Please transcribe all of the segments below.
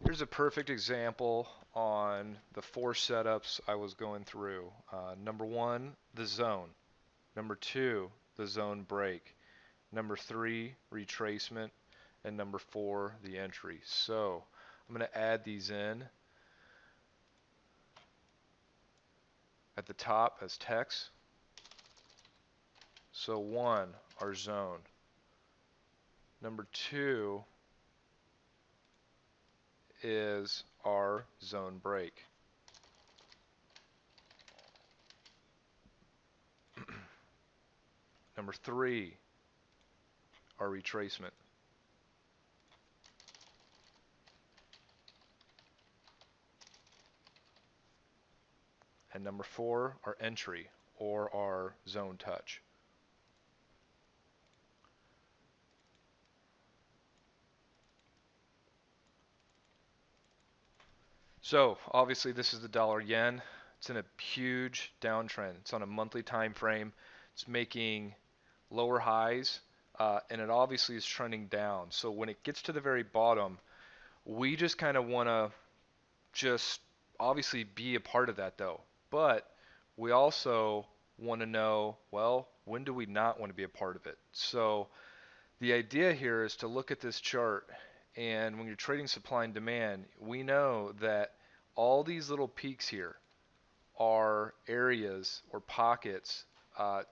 Here's a perfect example on the 4 setups I was going through. Number 1, the zone. Number 2, the zone break. Number 3, retracement. And number 4, the entry. So I'm going to add these in at the top as text. So 1, our zone. Number 2 is our zone break. Number 3, our retracement. And number 4, our entry or our zone touch. So obviously this is the dollar yen. It's in a huge downtrend. It's on a monthly time frame. It's making lower highs, and it obviously is trending down. So when it gets to the very bottom, we just kind of want to just obviously be a part of that though. But we also want to know, well, when do we not want to be a part of it? So the idea here is to look at this chart, and when you're trading supply and demand, we know that all these little peaks here are areas or pockets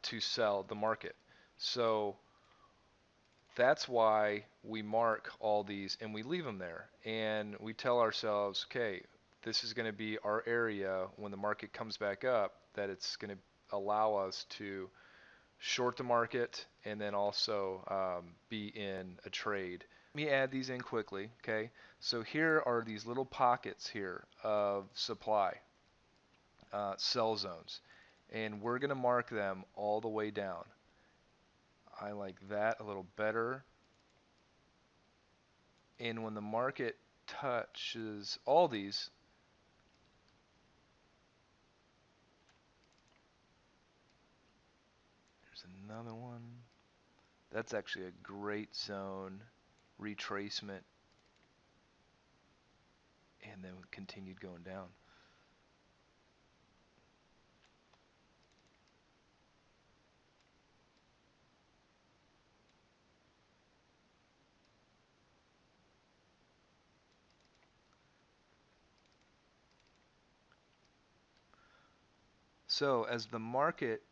to sell the market. So that's why we mark all these and we leave them there, and we tell ourselves, okay, this is going to be our area when the market comes back up, that it's going to allow us to short the market and then also be in a trade. Let me add these in quickly, okay? So here are these little pockets here of supply, sell zones, and we're going to mark them all the way down. I like that a little better. And when the market touches all these, there's another one. That's actually a great zone retracement, and then continued going down. So as the market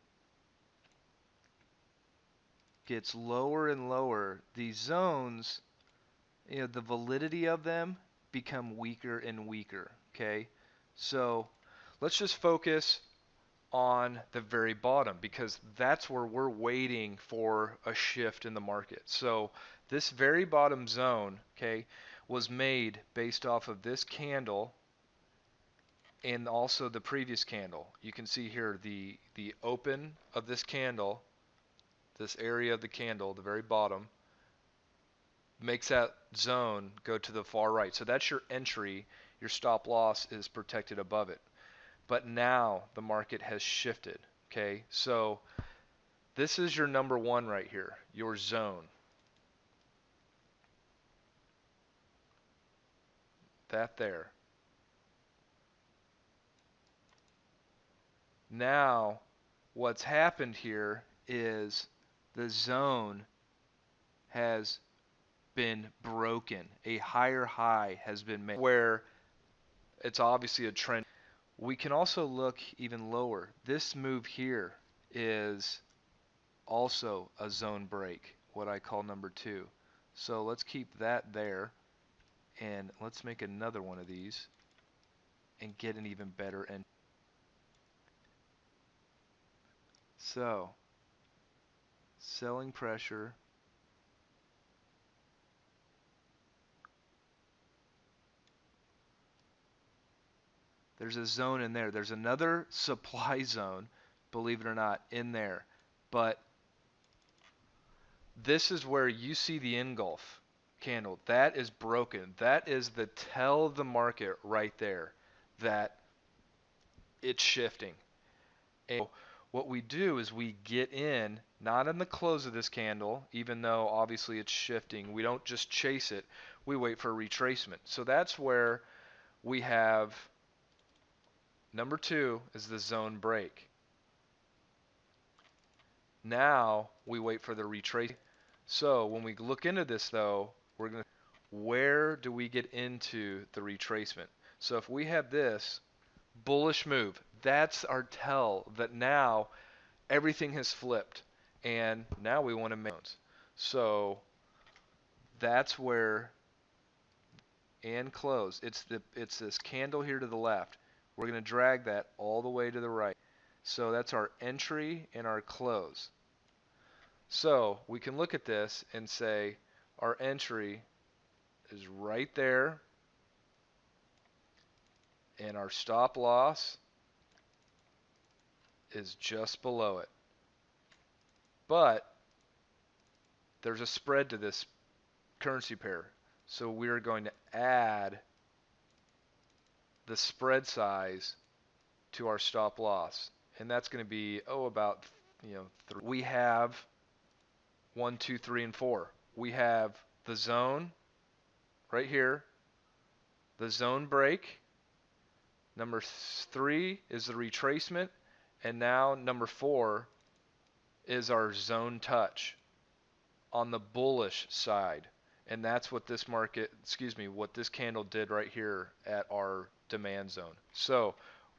gets lower and lower, these zones, the validity of them become weaker and weaker, okay? So let's just focus on the very bottom, because that's where we're waiting for a shift in the market. So this very bottom zone, okay, was made based off of this candle and also the previous candle. You can see here the open of this candle, this area of the candle, the very bottom, makes that zone go to the far right. So that's your entry. Your stop loss is protected above it. But now the market has shifted, okay? So this is your number 1 right here, your zone. That there. Now what's happened here is the zone has been broken. A higher high has been made where it's obviously a trend. We can also look even lower. This move here is also a zone break, what I call number 2. So let's keep that there, and let's make another one of these and get an even better end. So selling pressure, there's a zone in there. There's another supply zone, believe it or not, in there. But this is where you see the engulf candle. That is broken. That is the tell of the market right there that it's shifting. And what we do is we get in, not in the close of this candle, even though obviously it's shifting. We don't just chase it. we wait for a retracement. So that's where we have number 2 is the zone break. Now we wait for the retracement. So when we look into this though, we're going to, where do we get into the retracement? So if we have this bullish move, that's our tell that now everything has flipped and now we want to make zones. So that's where, and close. It's this candle here to the left. We're going to drag that all the way to the right. So that's our entry and our close. So we can look at this and say our entry is right there and our stop loss is just below it. But there's a spread to this currency pair. So we're going to add the spread size to our stop loss. And that's going to be, about 3. We have 1, 2, 3, and 4. We have the zone right here, the zone break. Number 3 is the retracement, and now number 4 is our zone touch on the bullish side. And that's what this what this candle did right here at our demand zone. So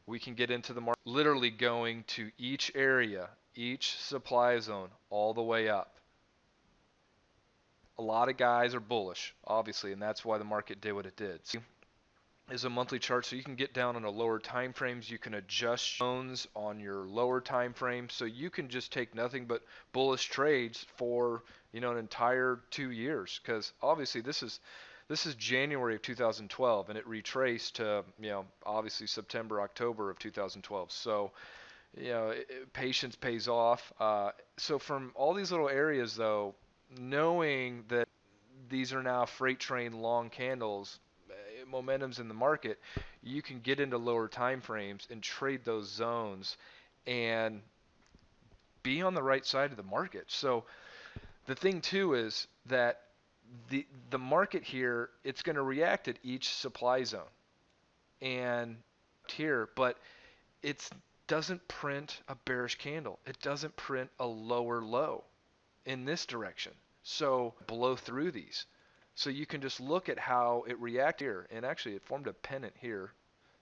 we can get into the market, literally going to each area, each supply zone, all the way up. A lot of guys are bullish, obviously, and that's why the market did what it did. See, is a monthly chart, so you can get down on the lower time frames. You can adjust zones on your lower time frame, so you can just take nothing but bullish trades for an entire 2 years. Because obviously this is January of 2012, and it retraced to obviously September, October of 2012. So patience pays off. So from all these little areas, though, knowing that these are now freight train long candles, momentum's in the market, you can get into lower time frames and trade those zones and be on the right side of the market. So the thing too is that the market here, it's going to react at each supply zone and here, but it doesn't print a bearish candle. It doesn't print a lower low in this direction. So blow through these. So you can just look at how it reacted here, and actually it formed a pennant here,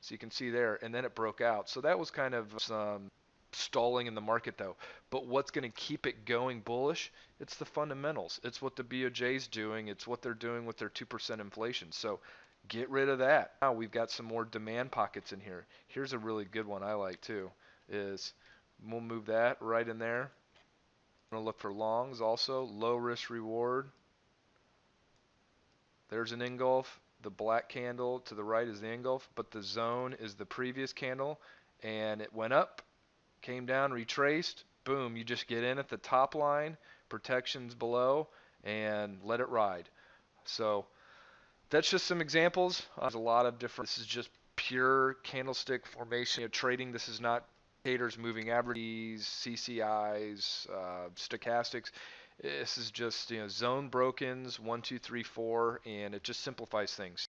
so you can see there, and then it broke out. So that was kind of some stalling in the market though. But what's going to keep it going bullish? It's the fundamentals. It's what the BOJ's doing. It's what they're doing with their 2% inflation. So get rid of that. Now we've got some more demand pockets in here. Here's a really good one I like too, is we'll move that right in there. I'm going to look for longs also, low risk reward. There's an engulf. The black candle to the right is the engulf, but the zone is the previous candle, and it went up, came down, retraced, boom, you just get in at the top line, protections below, and let it ride. So that's just some examples. There's a lot of different, this is just pure candlestick formation trading. This is not indicators, moving averages, CCIs, stochastics. This is just zone brokens, 1, 2, 3, 4, and it just simplifies things.